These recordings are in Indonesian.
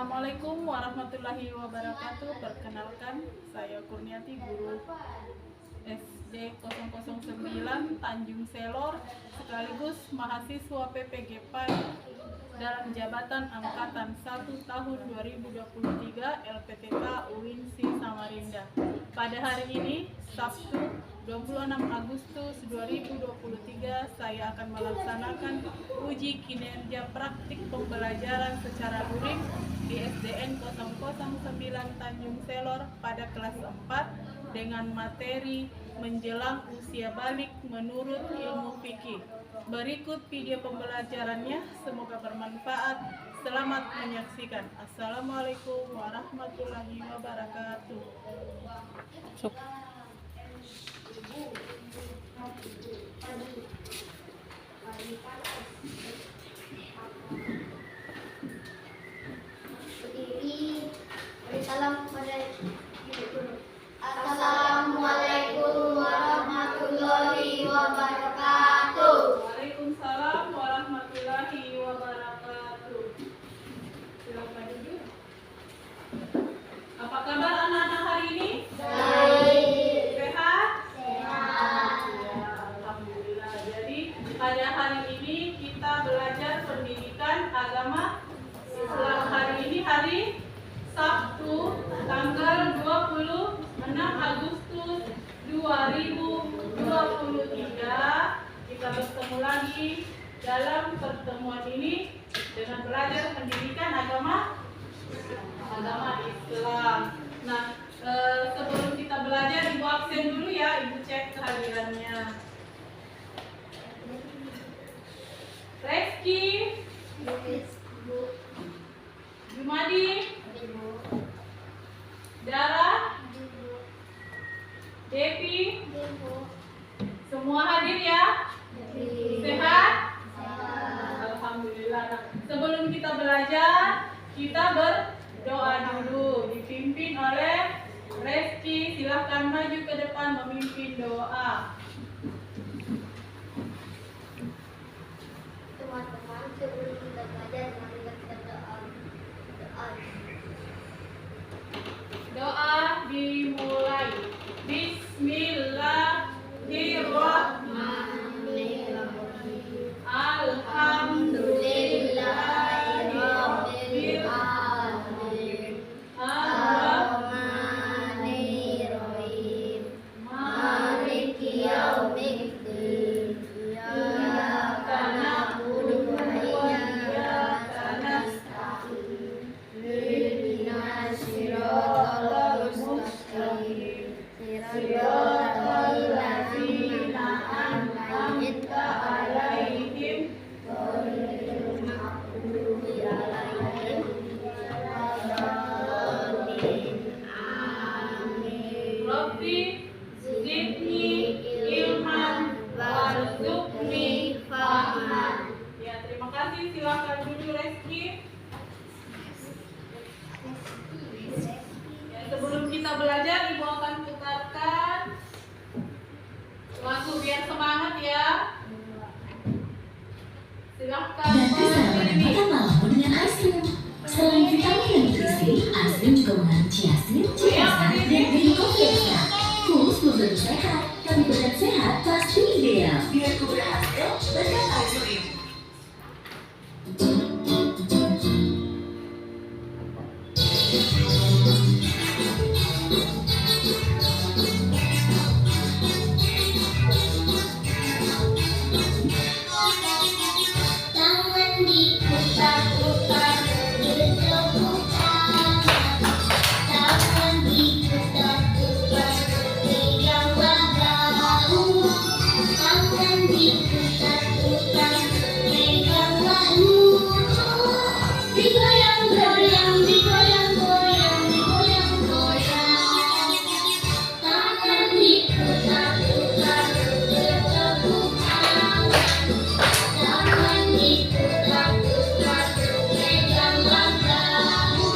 Assalamualaikum warahmatullahi wabarakatuh. Perkenalkan, saya Kurniati, guru SD 009 Tanjung Selor, sekaligus mahasiswa PPG PAI dalam jabatan Angkatan 1 tahun 2023 LPTK UINSI Samarinda. Pada hari ini, Sabtu 26 Agustus 2023, saya akan melaksanakan uji kinerja praktik pembelajaran secara luring di SDN 009 Tanjung Selor pada kelas 4 dengan materi menjelang usia balik menurut ilmu fikih. Berikut video pembelajarannya, semoga bermanfaat. Selamat menyaksikan. Assalamualaikum warahmatullahi wabarakatuh. Berdiri, beri salam kepada ibu. Assalamualaikum warahmatullahi wabarakatuh. Waalaikumsalam warahmatullahi wabarakatuh. Silakan duduk. Apa kabar anak-anak hari ini? Baik. Sehat? Sehat. Ya, alhamdulillah. Jadi pada hari ini kita belajar pendidikan agama Islam. Hari ini hari Sabtu tanggal 26 Agustus 2023. Kita bertemu lagi dalam pertemuan ini dengan belajar pendidikan agama Islam. Nah, sebelum kita belajar, Ibu absen dulu ya, Ibu cek kehadirannya. Reski, Jumadi, Dara, Devi, semua hadir ya? Sehat? Alhamdulillah. Nah, sebelum kita belajar, kita berdoa dulu, dipimpin oleh Reski. Silahkan maju ke depan memimpin doa. Teman-teman, sebelum kita belajar, mari kita doa. Doa dimulai. Bismillahirrahmanirrahim. Alhamdulillahirabbil alamin. Ar-Rahmanir-Rahim. Maliki yaumiddin. Iyyaka na'budu wa iyyaka nasta'in. Ihdinas siratal mustaqim. Siratal ladzina an'amta 'alaihim ghairil maghdubi 'alaihim waladdallin. Amin. Rabbi zidni ilman warzuqni fahman. Ya, terima kasih. Silakan duduk Reski. Ya, sebelum kita belajar, Ibu akan putarkan lagu biar semangat ya. Silahkan. Ganti sarapan makan malammu dengan es krim. Selain vitamin dan nutrisi, es krim juga mengandung chiasin, citrasa, dan glukosa ekstra. Kulus belum tentu sehat, tapi berkat sehat pasti ideal. Biar ku berhasil, berkat es krim. Tangan diputar-putar, bertepuk tangan. Tangan diputar-putar, pegang bahu. Tangan diputar-putar, pegang bahu. Digoyang-goyang, digoyang-goyang, digoyang-goyang. Tangan diputar-putar, bertepuk tangan. Tangan diputar-putar, pegang bahu.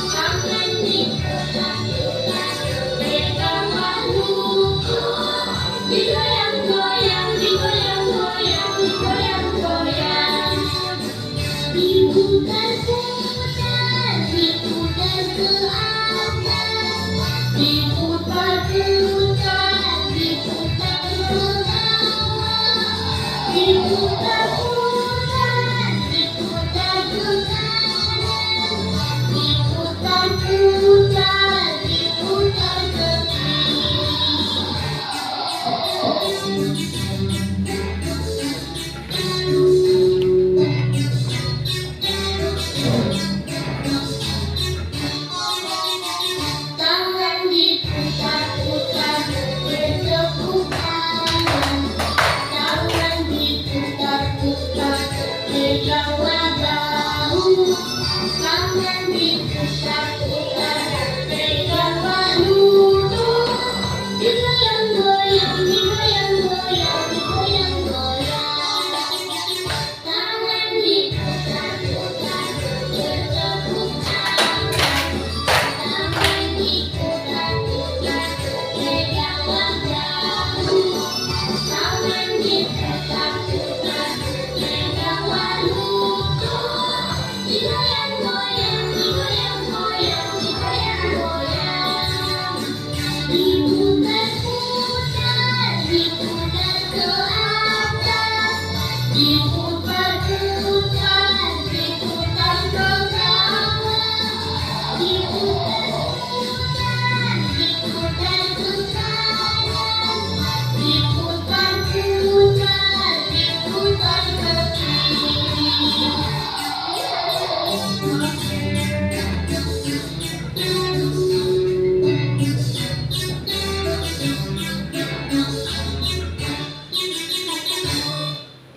Tangan diputar-putar, pegang bahu. Digoyang-goyang, digoyang-goyang, digoyang-goyang. Diputar-putar,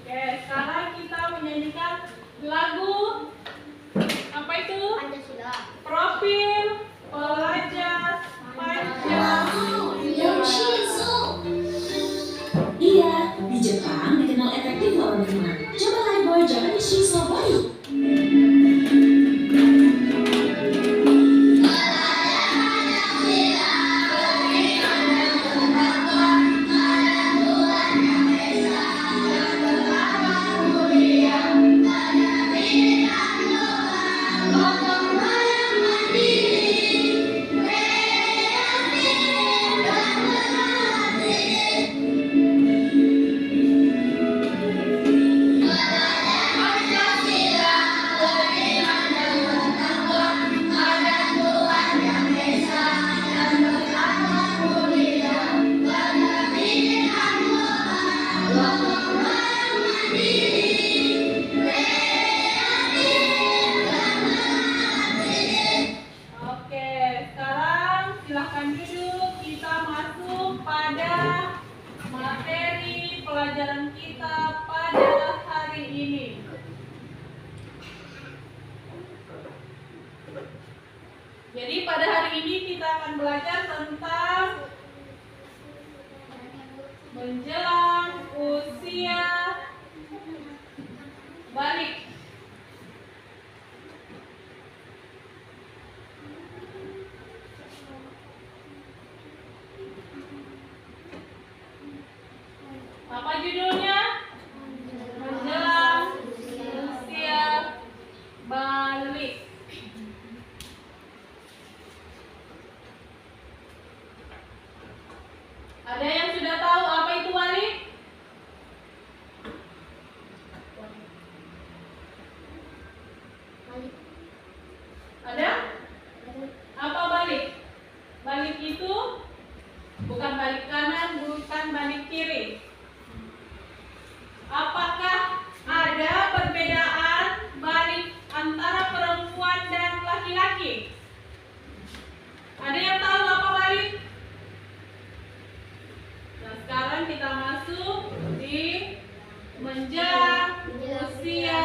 Oke, sekarang kita menyanyikan lagu apa itu? Pancasila. Profil pelajar Pancasila. Iya, di Jepang dikenal efektif loh teman-teman. Coba Lifebuoy Japanese Shiso Body. Oke, sekarang silahkan duduk. Kita masuk pada materi pelajaran kita pada hari ini. Jadi pada hari ini kita akan belajar tentang menjelang usia balik. Apa judulnya? Menjelang usia balik. Ada yang sudah tahu apa itu balik? Ada? Apa balik? Balik itu bukan balik kanan, bukan balik kiri. Apakah ada perbedaan balik antara perempuan dan laki-laki? Ada yang tahu apa balik? Nah, sekarang kita masuk di menjelang usia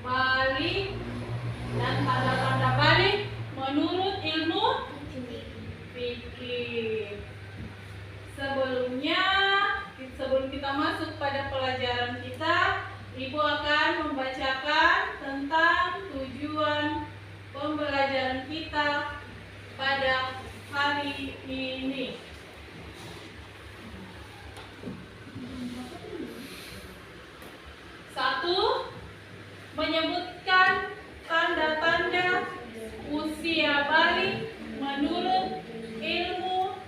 balik dan tanda-tanda balik menurut ilmu fikih. Sebelum kita masuk pada pelajaran kita, Ibu akan membacakan tentang tujuan pembelajaran kita pada hari ini. Satu, menyebutkan tanda-tanda usia balik menurut ilmu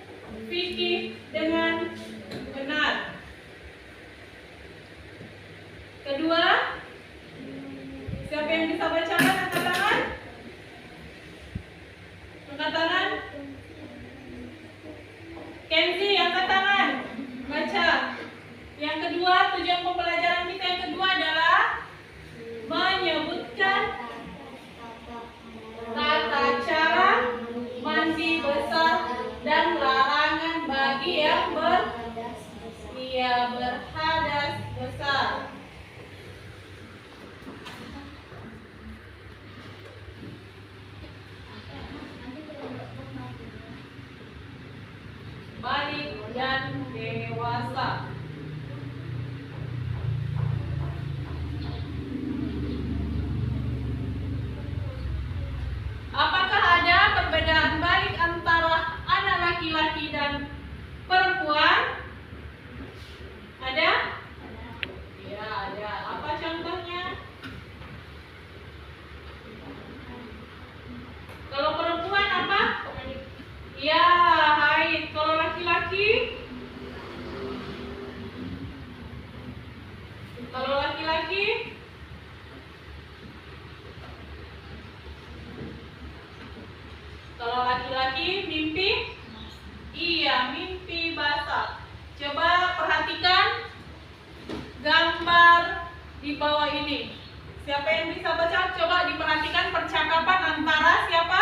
laki-laki dan perempuan? Ada? Ya, ada. Apa contohnya? Kalau perempuan apa? Ya, haid. Kalau laki-laki? Kalau laki-laki? Kalau laki-laki mimpi? Iya, mimpi basah. Coba perhatikan gambar di bawah ini. Siapa yang bisa baca? Coba diperhatikan percakapan antara siapa?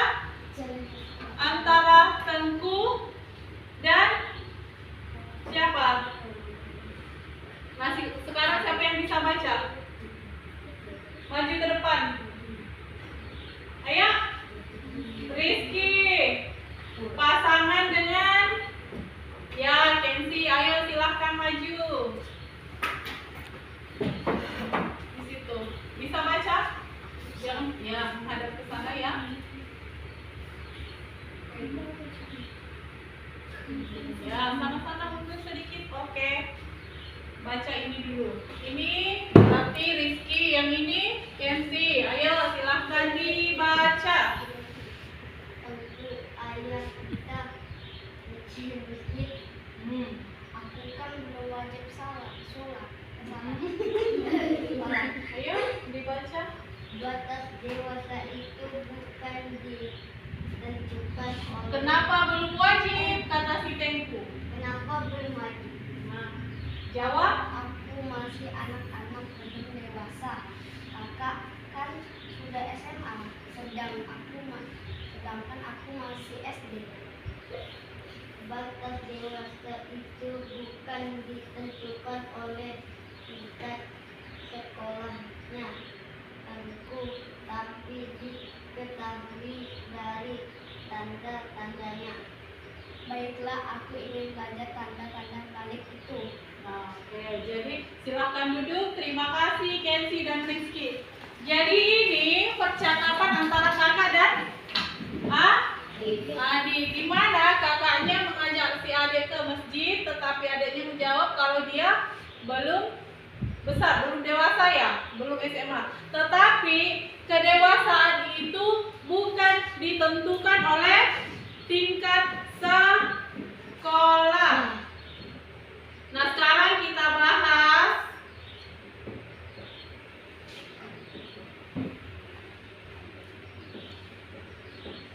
Antara Tengku dan siapa? Sekarang siapa yang bisa baca? Maju ke depan. Ayo. Rizky. Pasangan dengan ya, Kenzi. Ayo silahkan maju. Di situ. Bisa baca? Jangan ya, menghadap ke sana ya. Ya, sana-sana mundur sedikit. Oke. Baca ini dulu. Ini berarti Rizky, yang ini Kenzi. Ayo silahkan dibaca. Tentu ayah kita di masjid. Aku kan belum wajib sholat. Ayo dibaca. Batas dewasa itu bukan ditentukan oleh. Kenapa belum wajib? Kata si Tengku. Kenapa belum wajib? Nah, jawab. Aku masih anak-anak belum dewasa. Kakak kan sudah SMA, sedangkan aku masih SD. Batas dewasa itu bukan ditentukan oleh tingkat sekolahnya, tentu, tapi diketahui dari tanda-tandanya. Baiklah, aku ingin belajar tanda-tanda balik itu. Nah, oke, jadi silakan duduk. Terima kasih Kenzi dan Rizky. Jadi ini percakapan antara kakak dan adik, di mana kakaknya mengajak si adik ke masjid, tetapi adiknya menjawab kalau dia belum besar, belum dewasa ya, belum SMA. Tetapi kedewasaan itu bukan ditentukan oleh tingkat sekolah. Nah, sekarang kita bahas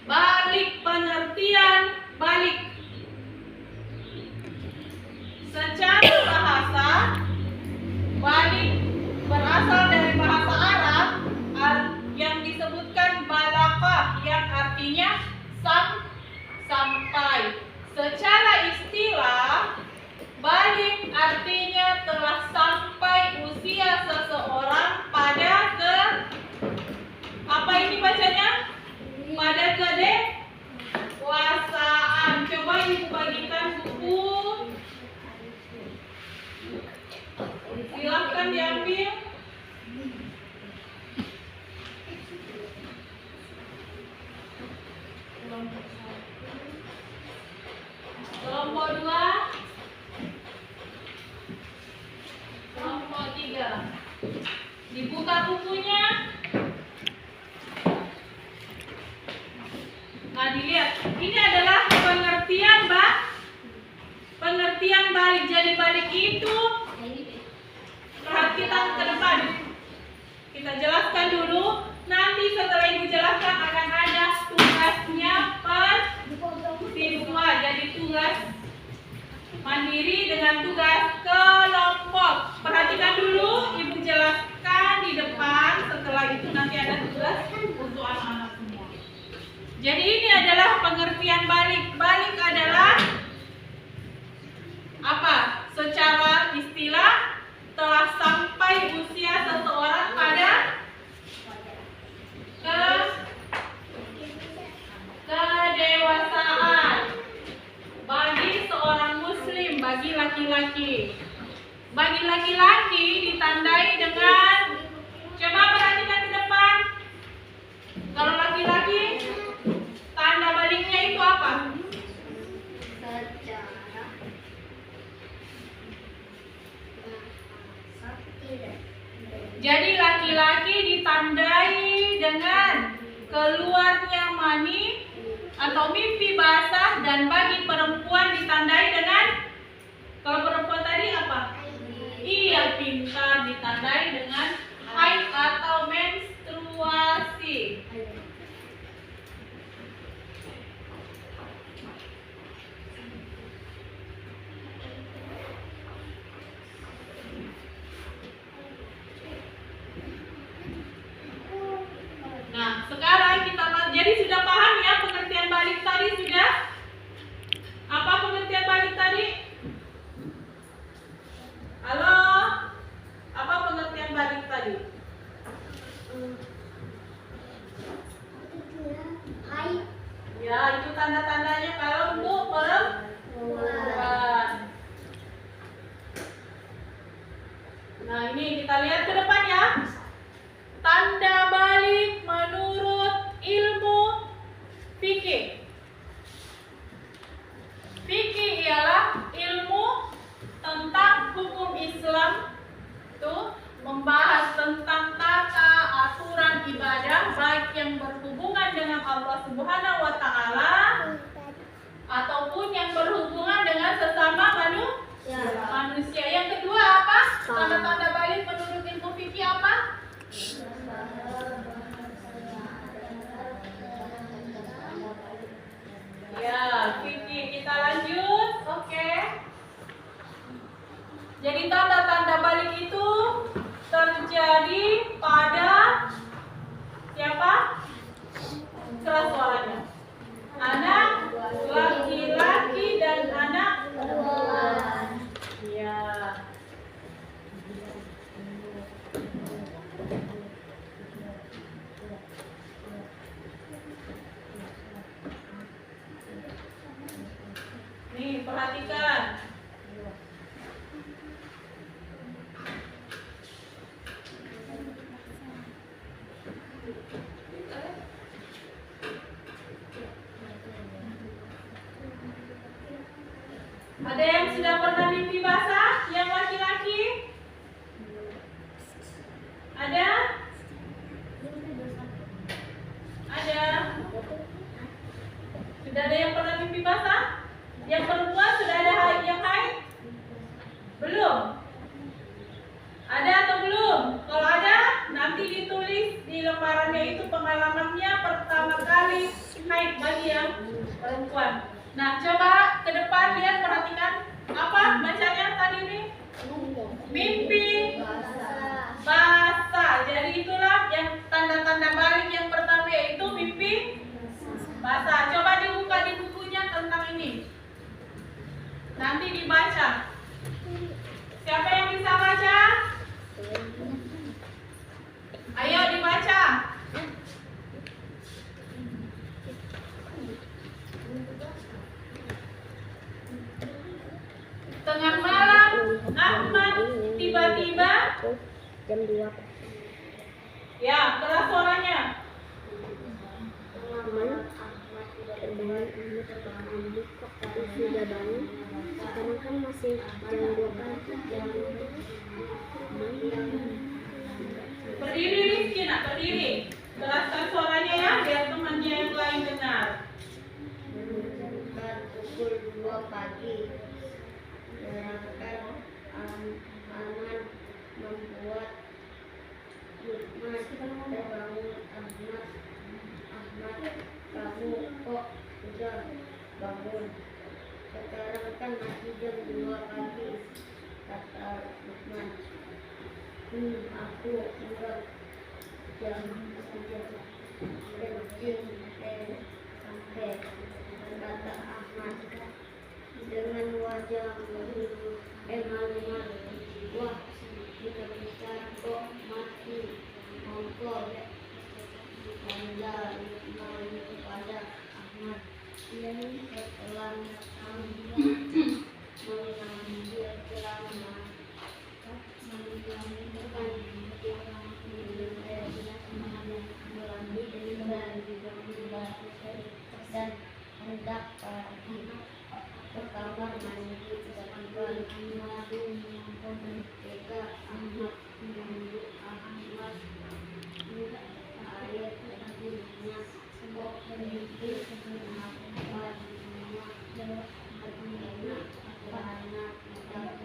balik, pengertian balik. Secara bahasa, balik berasal dari bahasa Arab yang disebutkan balaqah, yang artinya sampai. Secara istilah, balik artinya telah sampai usia seseorang pada apa ini bacanya? Pada kedewasaan. Coba ibu bagikan buku. Silahkan diambil. Kelompok 2, kelompok 3. Dibuka bukunya. Nah, dilihat. Ini adalah pengertian balik. Jadi balik itu, perhatikan ke depan. Kita jelaskan dulu. Nanti setelah ibu jelaskan akan ada tugasnya per siswa. Jadi tugas mandiri dengan tugas kelompok. Perhatikan dulu, ibu jelaskan di depan. Setelah itu nanti ada tugas untuk anak-anak semua. Jadi ini adalah pengertian balik. Balik adalah apa? Secara istilah telah sampai usia seseorang pada kedewasaan bagi seorang muslim, bagi laki-laki. Bagi laki-laki ditandai dengan, coba perhatikan ke depan. Kalau laki-laki, tanda baliknya itu apa? Jadi laki-laki ditandai dengan keluarnya mani atau mimpi basah, dan bagi perempuan ditandai dengan, kalau perempuan tadi apa? Iya, pintar, ditandai dengan haid atau menstruasi. Nah, sekarang kita jadi sudah paham ya pengertian balik tadi sudah? Apa pengertian balik tadi? Halo? Apa pengertian balik tadi? Hai. Ya, itu tanda-tandanya kalau untuk perempuan. Nah, ini kita lihat ke depan ya. Tanda balik menurut ilmu fikih. Fikih ialah ilmu tentang hukum Islam, tuh membahas tentang tata aturan ibadah baik yang berhubungan dengan Allah Subhanahu wa taala ataupun yang berhubungan dengan sesama manusia. Yang kedua apa? Tanda-tanda balik menurut ilmu fikih apa? Ya, fikih. Kita lanjut. Oke. Jadi tanda-tanda balik itu terjadi pada siapa? Keras suaranya. Anak laki-laki dan anak perempuan. Ya. Nih, perhatikan. Ada yang sudah pernah mimpi basah? Yang laki-laki? Ada? Ada? Sudah ada yang pernah mimpi basah? Yang perempuan sudah ada yang haid? Belum? Ada atau belum? Kalau ada, nanti ditulis di lembarannya itu pengalamannya pertama kali haid bagi yang perempuan. Nah, coba ke depan lihat, perhatikan apa bacanya tadi ini? Mimpi basah. Jadi itulah yang tanda-tanda balik yang pertama, yaitu mimpi basah. Coba dibuka di bukunya tentang ini. Nanti dibaca. Siapa yang bisa baca? Ayo dibaca. Tengah malam Ahmad tiba-tiba Jam 2. ya, keras suaranya. Terbangun kok sudah bangun. Sekarang kan masih jam 2 pagi. Berdiri Rizky, nak berdiri. Keraskan suaranya ya, biar temannya yang lain dengar. Pukul 2 pagi. Gerakan Ahmad membuat Lukman terbangun. Ahmad, kamu kok sudah bangun? Sekarang kan masih jam 2 pagi, kata Lukman. Aku enggak jam 3 kencing sampai, kata Ahmad dengan wajah malu-malu. Wah, bisa kok mati mongkol. Anda malu pada Ahmad. Setelah mengambil celana, dan hendak pergi ke kamar mandi. Tiba-tiba Ahmad menunggu Ahmad Ahmad ayat lagunya sebuah bermimpi sebenarnya jawab bermimpi karena sudah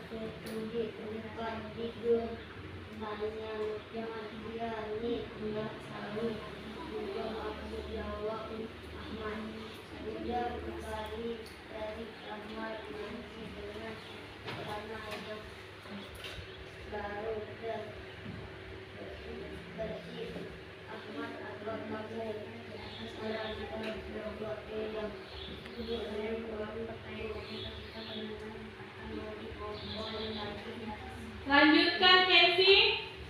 seperti bukan tidur banyak jangan dia nih enggak selalu juga aku jawab Ahmad sudah kembali dari kamar mandi dengan karena yang baru dan bersih Ahmad agak kamu sekarang kita berbuat yang dengan pertanyaan kita akan mau dikompon lagi. Lanjutkan Kenzi.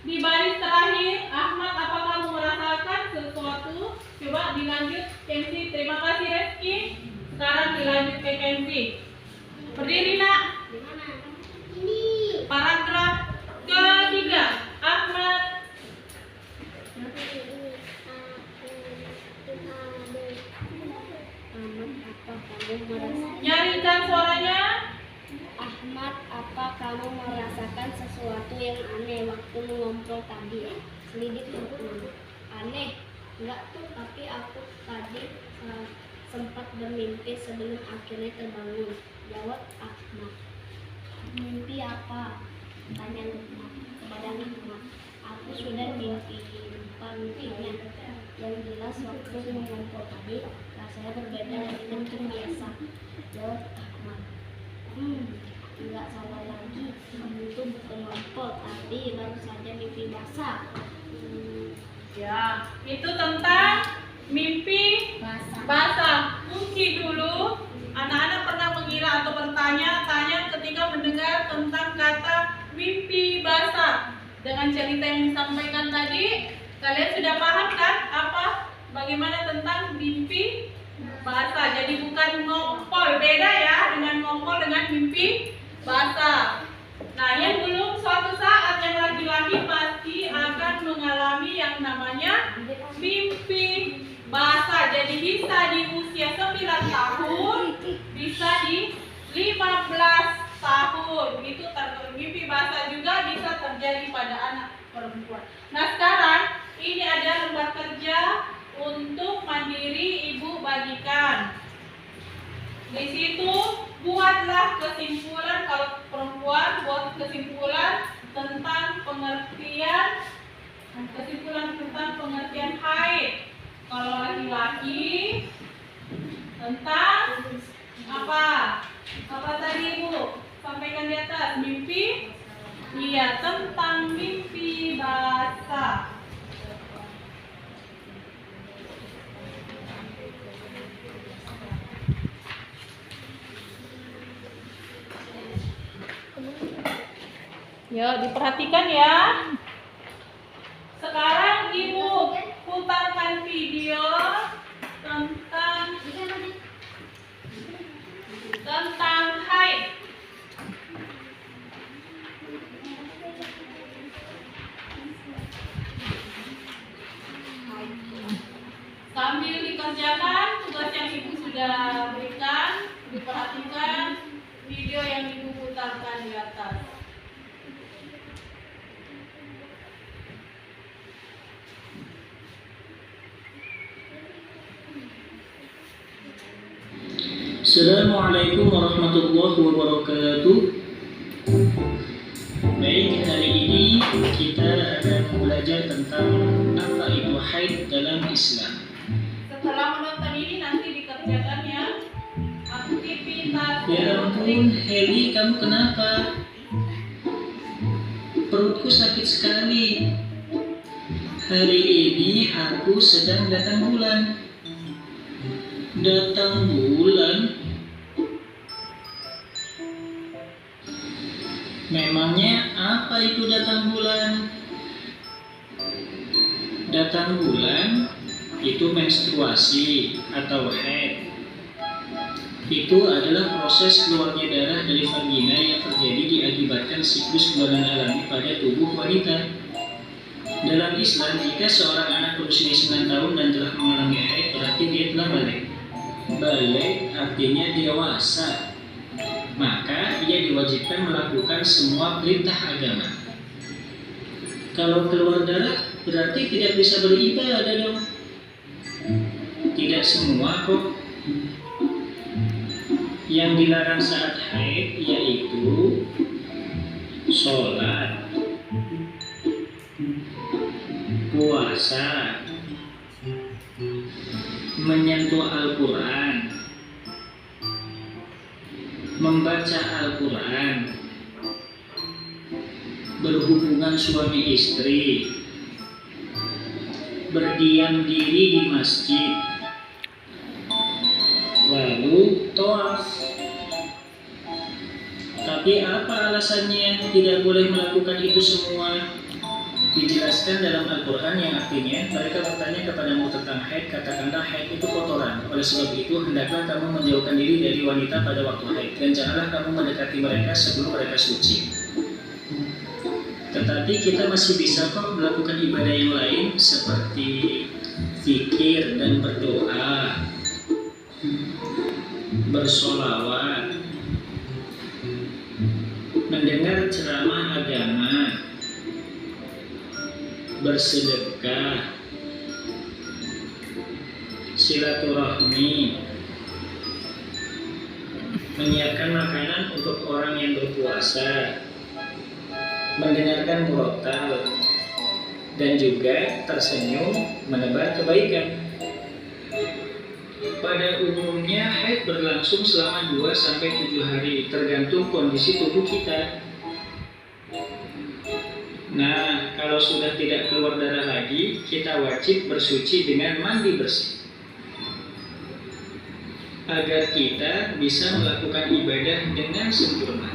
Di baris terakhir, Ahmad, apa kamu merasakan sesuatu? Coba dilanjut Kenzi. Terima kasih Reski. Sekarang dilanjut ke Kenzi. Berdiri nak. Di mana? Ini. Paragraf ketiga. Ahmad. Nyaringkan suaranya. Ahmad, apa kamu merasakan sesuatu yang aneh waktu mengompol tadi? Selidik itu. Aneh? Enggak tuh, tapi aku tadi sempat bermimpi sebelum akhirnya terbangun. Jawab Ahmad. Mimpi apa? Tanya Lukman kepada Lukman. Aku sudah lupa mimpinya. Yang jelas waktu mengompol tadi rasanya berbeda dengan biasa. Jawab Ahmad. Enggak salah lagi, kamu itu bukan ngompol, tadi baru saja mimpi basah. Ya, itu tentang mimpi basah. Mungkin dulu anak-anak pernah mengira atau bertanya-tanya ketika mendengar tentang kata mimpi basah. Dengan cerita yang disampaikan tadi, kalian sudah paham kan bagaimana tentang mimpi basah? Jadi bukan ngompol, beda ya dengan ngompol dengan mimpi basah. Nah, yang belum suatu saat yang laki-laki pasti akan mengalami yang namanya mimpi basah. Jadi bisa di usia 9 tahun, bisa di 15 tahun. Itu mimpi basah juga bisa terjadi pada anak perempuan. Nah, sekarang ini ada lembar kerja untuk mandiri ibu bagikan. Di situ buatlah kesimpulan, kalau perempuan buat kesimpulan tentang pengertian haid. Kalau laki-laki tentang apa? Apa tadi Ibu sampaikan di atas? Mimpi? Iya, tentang mimpi basah. Ya, diperhatikan ya. Sekarang Ibu putarkan video tentang haid. Sambil dikerjakan tugas yang Ibu sudah berikan, diperhatikan video yang Ibu putarkan di atas. Assalamualaikum warahmatullahi wabarakatuh. Baik, hari ini kita akan belajar tentang apa itu haid dalam Islam. Setelah menonton ini nanti dikerjakan ya aktivitas. Ya ampun, Heli, kamu kenapa? Perutku sakit sekali. Hari ini aku sedang datang bulan. Datang bulan? Memangnya apa itu datang bulan? Datang bulan itu menstruasi atau haid. Itu adalah proses keluarnya darah dari vagina yang terjadi diakibatkan siklus bulanan alami pada tubuh wanita. Dalam Islam, jika seorang anak berusia 9 tahun dan telah mengalami haid, berarti dia telah balik. Balik artinya dewasa. maka ia diwajibkan melakukan semua perintah agama. Kalau keluar darah berarti tidak bisa beribadah dong. Tidak semua kok. Yang dilarang saat haid yaitu sholat, puasa, menyentuh Al-Quran, membaca Al-Quran, berhubungan suami istri, berdiam diri di masjid, lalu tawaf. Tapi apa alasannya tidak boleh melakukan itu semua? Dijelaskan dalam Al-Quran yang artinya mereka bertanya kepadamu tentang haid, katakanlah haid itu kotoran. Oleh sebab itu hendaklah kamu menjauhkan diri dari wanita pada waktu haid, dan janganlah kamu mendekati mereka sebelum mereka suci. Tetapi kita masih bisa kok melakukan ibadah yang lain seperti zikir dan berdoa, bersolawat, mendengar ceramah agama, bersedekah, silaturahmi, menyiapkan makanan untuk orang yang berpuasa, mendengarkan murotal, dan juga tersenyum menebar kebaikan. Pada umumnya haid berlangsung selama 2-7 hari tergantung kondisi tubuh kita. Nah, kalau sudah tidak keluar darah lagi, kita wajib bersuci dengan mandi bersih agar kita bisa melakukan ibadah dengan sempurna.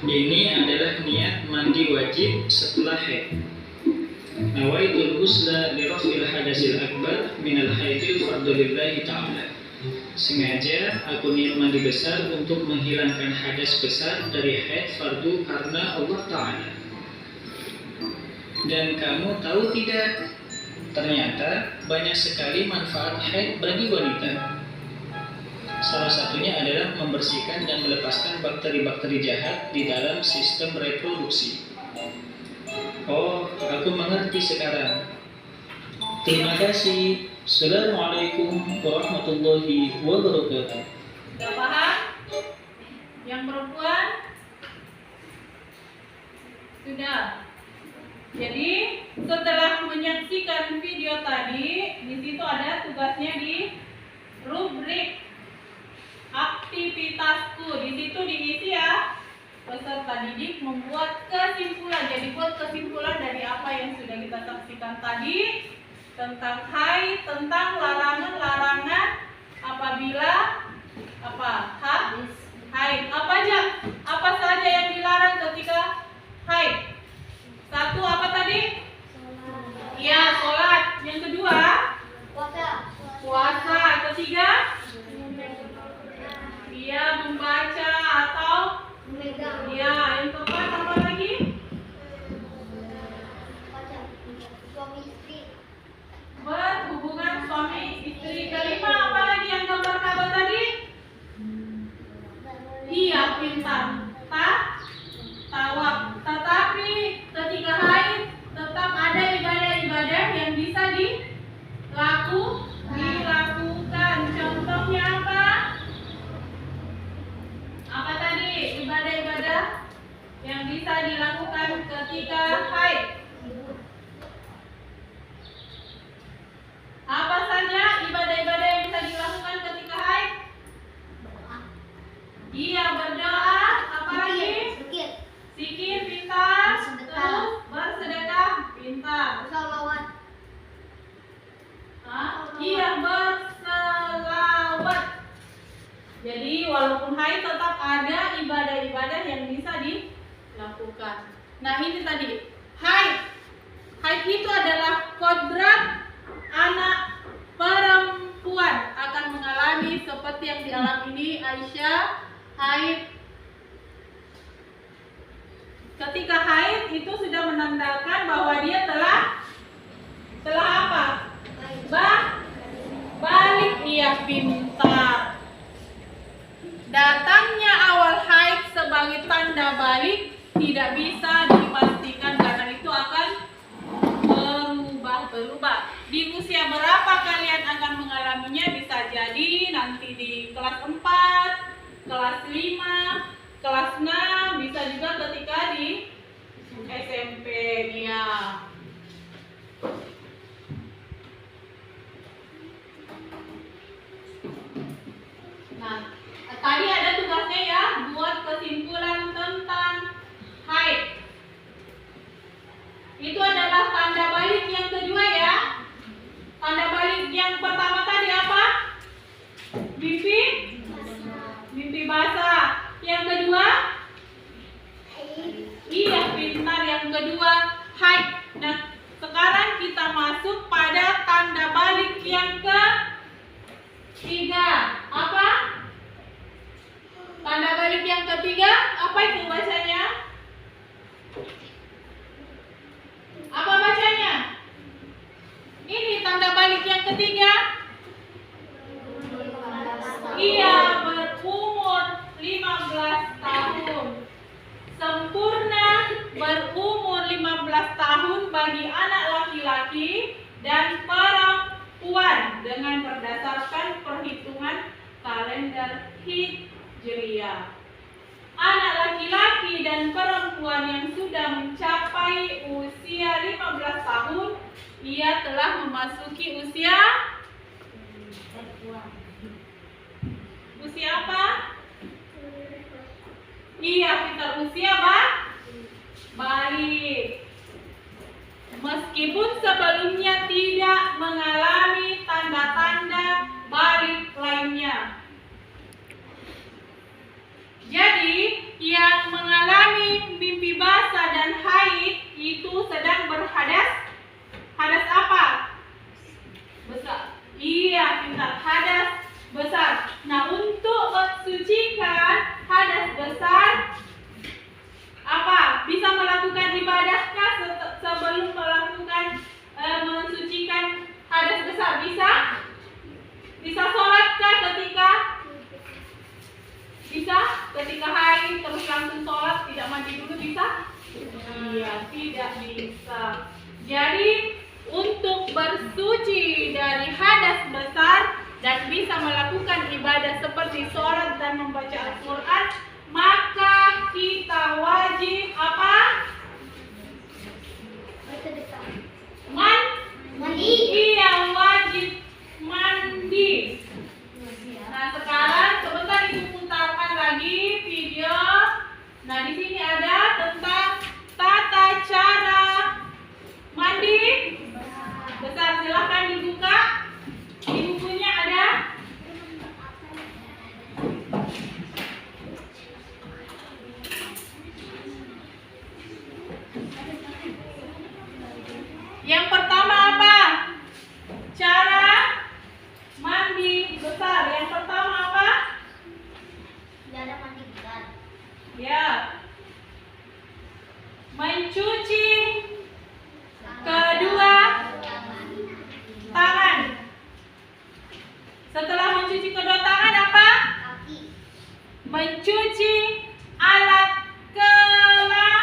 Ini adalah niat mandi wajib setelah haid. Nawaitul ghusla li raf'il hadasil akbar minal haidil fardhu lillahi ta'ala. Sengaja aku niat mandi besar untuk menghilangkan hadas besar dari haid fardu karena Allah Ta'ala. Dan kamu tahu tidak, ternyata banyak sekali manfaat haid bagi wanita. Salah satunya adalah membersihkan dan melepaskan bakteri-bakteri jahat di dalam sistem reproduksi. Oh, aku mengerti sekarang. Terima kasih. Assalamualaikum warahmatullahi wabarakatuh. Sudah paham? Yang perempuan? Sudah. Jadi setelah menyaksikan video tadi, di situ ada tugasnya di rubrik aktivitasku. Di situ diisi ya, peserta didik membuat kesimpulan. Jadi buat kesimpulan dari apa yang sudah kita saksikan tadi tentang haid, tentang larangan-larangan apabila haid. Apa saja yang dilarang ketika haid? Satu, apa tadi? Iya, sholat. Yang kedua, puasa. Ketiga, iya, membaca atau iya. Yang keempat, apa lagi? Berhubungan suami istri. Kelima, apa lagi yang gambar kabar tadi? Iya, pintar. Tawaf. Tetapi ketika haid tetap ada ibadah-ibadah yang bisa dilakukan. Contohnya apa? Apa tadi ibadah-ibadah yang bisa dilakukan ketika haid? Apa saja ibadah-ibadah yang bisa dilakukan ketika haid? Iya, berdoa. Apa lagi? Zikir, pintar. Terus bersedekah, pintar. Iya, berselawat. Jadi walaupun haid tetap ada ibadah-ibadah yang bisa dilakukan. Nah, ini tadi haid. Haid itu adalah kodrat anak perempuan akan mengalami seperti yang dialami ini Aisyah. Haid, ketika haid itu sudah menandakan bahwa dia telah apa? Balik, ia pintar. Dan tidak bisa dipastikan karena itu akan berubah. Di usia berapa kalian akan mengalaminya? Bisa jadi nanti di kelas 4, kelas 5, kelas 6, bisa juga ketika di SMP ya. Nah, tadi ada tugasnya ya, buat kesimpulan tentang haid. Itu adalah tanda balik yang kedua ya. Tanda balik yang pertama tadi apa? Mimpi basah. Yang kedua? Iya, pintar. Yang kedua, haid. Nah, sekarang kita masuk pada tanda balik yang ketiga. Apa? Tanda balik yang ketiga, apa itu bacanya? Apa bacanya? Ini tanda balik yang ketiga. Iya, berumur 15 tahun. Sempurna berumur 15 tahun bagi anak laki-laki dan perempuan dengan berdasarkan perhitungan kalender Hijriah. Anak laki-laki dan perempuan yang sudah mencapai usia 15 tahun, ia telah memasuki usia apa? Iya, kita usia balik. Meskipun sebelumnya tidak mengalami tanda-tanda balik lainnya. Jadi, yang mengalami mimpi basah dan haid itu sedang berhadas. Hadas apa? Besar. Iya, pintar. Hadas besar. Nah, untuk mensucikan hadas besar, apa? Bisa melakukan ibadahkah sebelum melakukan mensucikan hadas besar? Bisa? Bisa sholatkah ketika? Bisa? Ketika haid terus langsung sholat, tidak mandi dulu bisa? Iya, tidak bisa. Jadi untuk bersuci dari hadas besar dan bisa melakukan ibadah seperti sholat dan membaca Al-Quran, maka kita wajib apa? Mandi. Iya, wajib mandi. Nah, sekarang sebentar ibu putarkan lagi video. Nah, di sini ada tentang tata cara mandi besar. Silahkan dibuka. Di bukunya ada. Yang pertama apa? Cara mandi besar. Yang pertama apa? Cara mandi besar. Ya. Mencuci kedua tangan. Setelah mencuci kedua tangan apa? Kaki. Mencuci alat kelamin.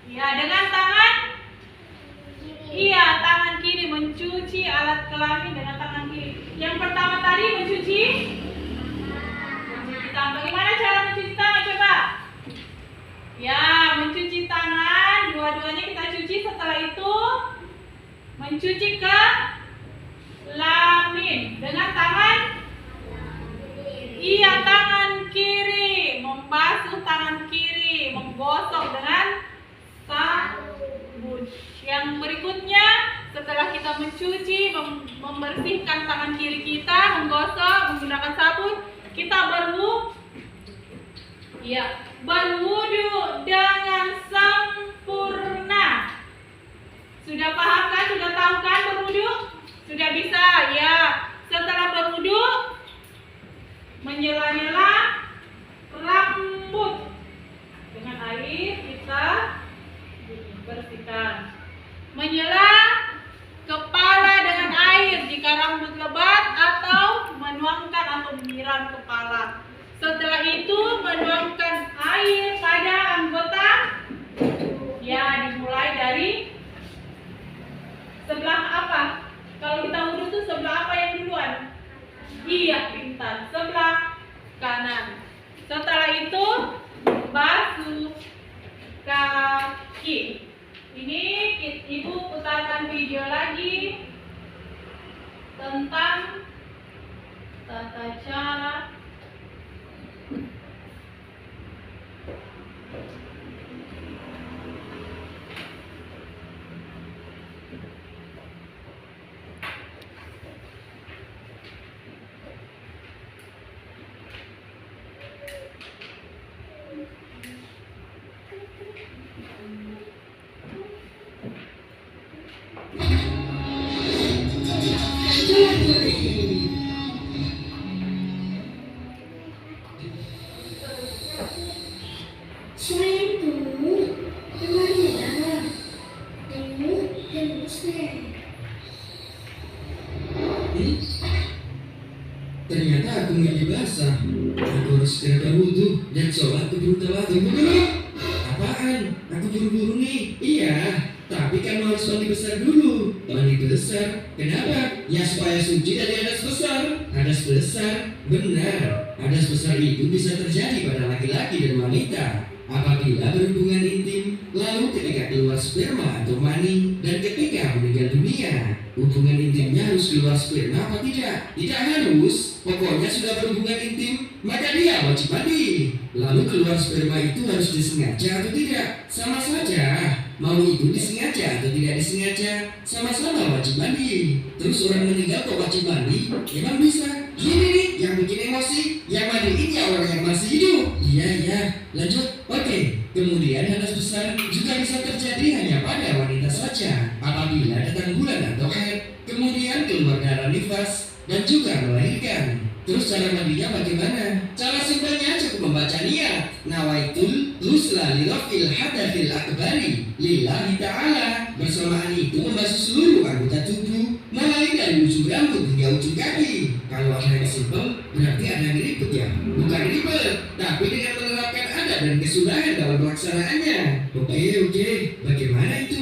Ya, dengan tangan. Iya, tangan kiri. Mencuci alat kelamin dengan tangan kiri. Yang pertama tadi mencuci tangan. Bagaimana cara mencuci tangan? Coba. Ya, mencuci tangan. Dua-duanya kita cuci. Setelah itu mencuci kelamin dengan tangan. Iya, tangan kiri. Membasuh tangan kiri. Menggosok dengan sabun. Yang berikutnya, setelah kita mencuci, membersihkan tangan kiri kita, menggosok menggunakan sabun, kita berwudu dengan sempurna. Sudah paham kan? Sudah tahu kan berwudu? Sudah bisa ya. Setelah berwudu, menyela-nyela rambut dengan air, kita bersihkan. Menyela kepala dengan air jika rambut lebat atau menuangkan atau menyiram kepala. Setelah itu menuangkan air pada Ternyata aku mimpi basah. Aku harus segera berwudu dan sholat keburu telat. Apaan? Aku buru-buru nih. Iya, tapi kamu harus mandi besar dulu. Mandi besar? Kenapa? Ya supaya suci dari hadas besar. Hadas besar? Benar. Hadas besar itu bisa terjadi pada laki-laki dan wanita apabila berhubungan intim, lalu ketika keluar sperma atau mani, dan ketika meninggal dunia. Hubungan intimnya harus keluar sperma apa tidak? Tidak harus. Pokoknya sudah berhubungan intim, maka dia wajib mandi. Lalu keluar sperma itu harus disengaja atau tidak? Sama saja. Mau itu disengaja atau tidak disengaja, sama-sama wajib mandi. Terus orang meninggal kok wajib mandi? Emang bisa? Gini nih, yang bikin emosi, yang mandiin ya orang yang masih hidup. Iya, lanjut. Oke. Kemudian hadas besar juga bisa terjadi hanya pada wanita saja apabila datang bulan atau haid, kemudian keluar darah nifas, dan juga melahirkan. Terus cara mandinya bagaimana? Cara simpelnya cukup membaca niat nawaitul ghusla li raf'il hadatsil akbari lillahi ta'ala. Bersamaan itu membasuh seluruh anggota tubuh mulai dari ujung rambut hingga ujung kaki. Kalau ada yang simpel berarti ada yang ribet ya? Bukan ribet, tapi dengan menerapkan adat dan kesudahan dalam pelaksanaannya. Oke, bagaimana itu?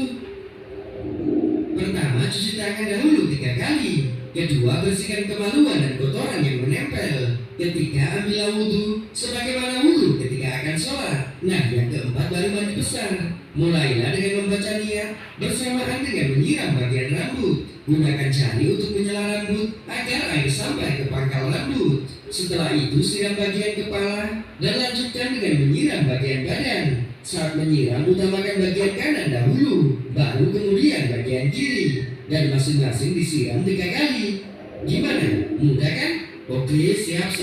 Pertama, cuci tangan dahulu 3 kali. Kedua, bersihkan kemaluan dan kotoran yang menempel. Ketiga, ambillah wudhu sebagaimana wudhu ketika akan sholat. Nah, yang keempat baru mandi besar. Mulailah dengan membaca niat bersamaan dengan menyiram bagian rambut. Gunakan jari untuk menyela rambut agar air sampai ke pangkal rambut. Setelah itu siram bagian kepala dan lanjutkan dengan menyiram bagian badan. Saat menyiram utamakan bagian kanan dahulu, baru kemudian bagian kiri, dan masing-masing disiram 3 kali. Gimana? Mudah kan? Oke, siap.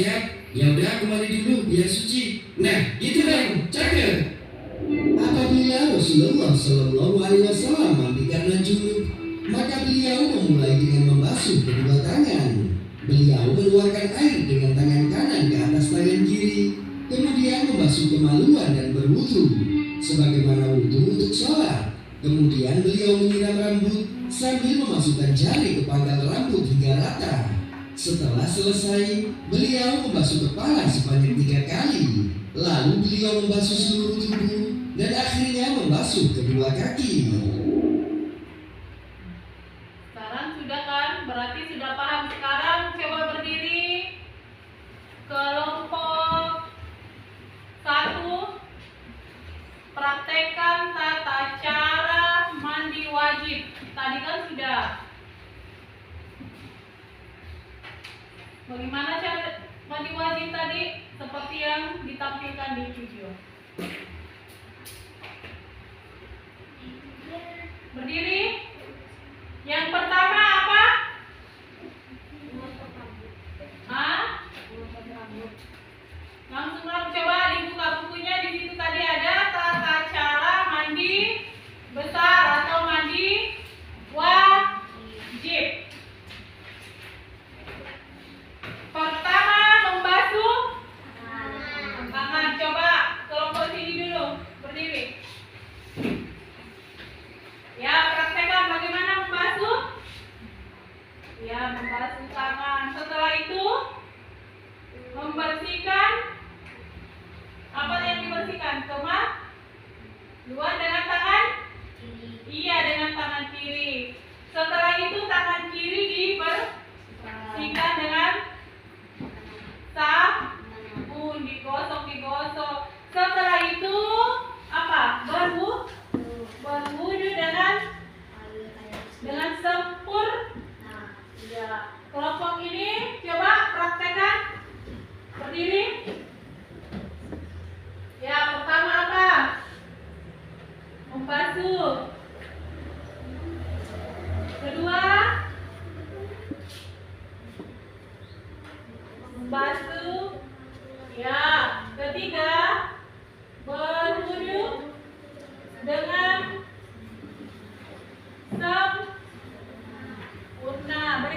Ya udah, aku mandi dulu biar suci. Nah, gitu dong, cakep. Apabila Rasulullah Shallallahu Alaihi Wasallam mandi karena junub, maka beliau memulai dengan membasuh kedua tangan. Beliau mengeluarkan air dengan tangan kanan ke atas tangan kiri, kemudian membasuh kemaluan dan berwudu sebagaimana wudu untuk sholat. Kemudian beliau menyiram rambut sambil memasukkan jari ke pangkal rambut hingga rata. Setelah selesai, beliau membasuh kepala sebanyak 3 kali. Lalu beliau membasuh seluruh tubuh dan akhirnya membasuh kedua kaki. Sekarang sudah kan? Berarti sudah paham. Sekarang coba berdiri. Kelompok 1, praktekkan tata cara mandi wajib. Tadi kan sudah. Bagaimana cara mandi wajib tadi? Seperti yang ditampilkan di video. Berdiri. Yang pertama apa? Langsung coba dibuka bukunya, di situ tadi ada tata cara mandi besar atau mandi wajib. Pertama, membasuh tangan. Coba kelompok sini dulu, berdiri. Ya, praktek.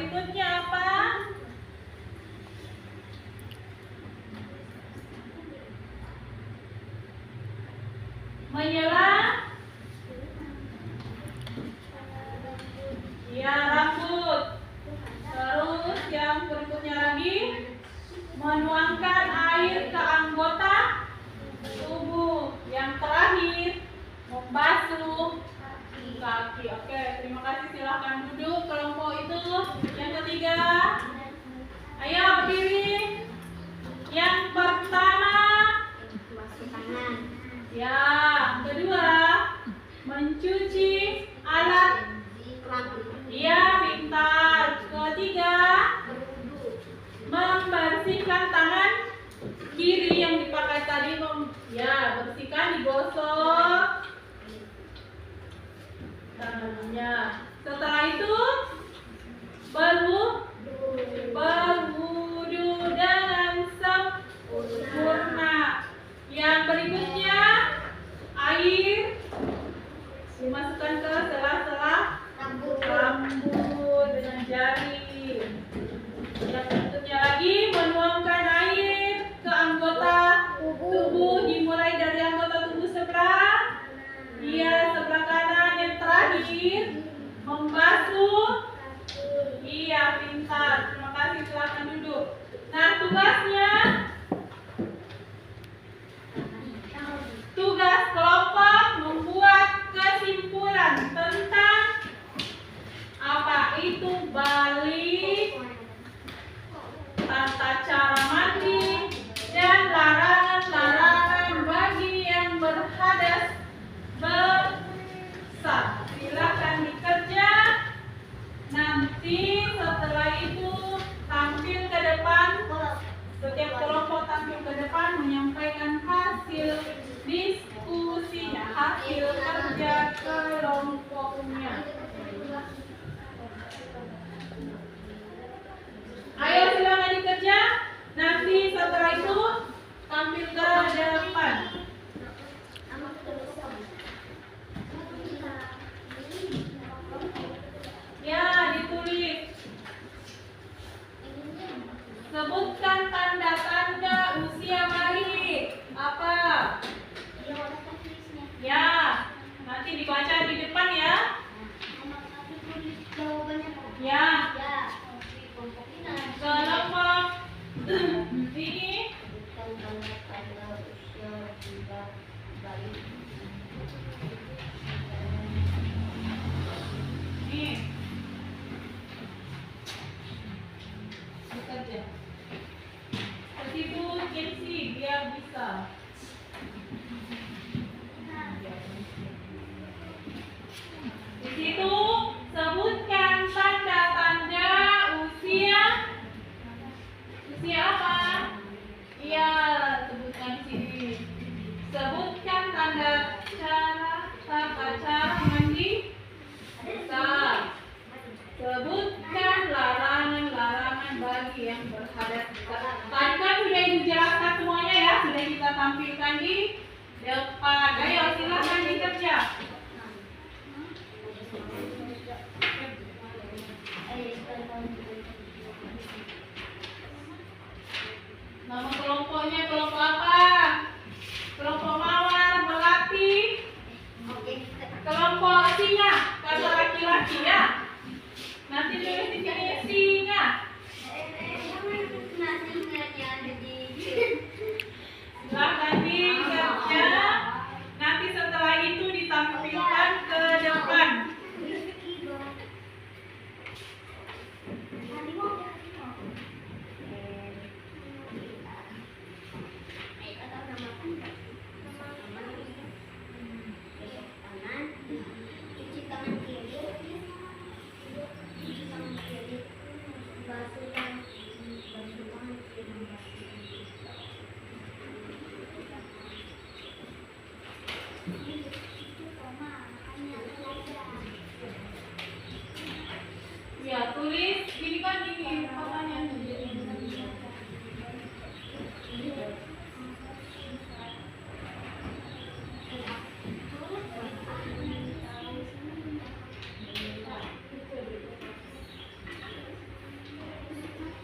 berikutnya apa? Menyela. Ya, rambut. Terus yang berikutnya lagi, menuangkan air ke anggota tubuh. Yang terakhir, membasuh kaki. Oke, terima kasih. Silahkan duduk kelompok itu. Yang ketiga, ayo berdiri. Yang pertama, Basuh tangan. ya, kedua, mencuci alat. Iya, pintar. Ketiga, membersihkan tangan kiri yang dipakai tadi. Ya, bersihkan, digosok tangannya. Setelah itu, berwudu dengan sempurna. Yang berikutnya, air dimasukkan ke sela-sela rambut dengan jari. Yang berikutnya lagi, menuangkan air ke anggota tubuh, dimulai dari anggota tubuh sebelah. Iya,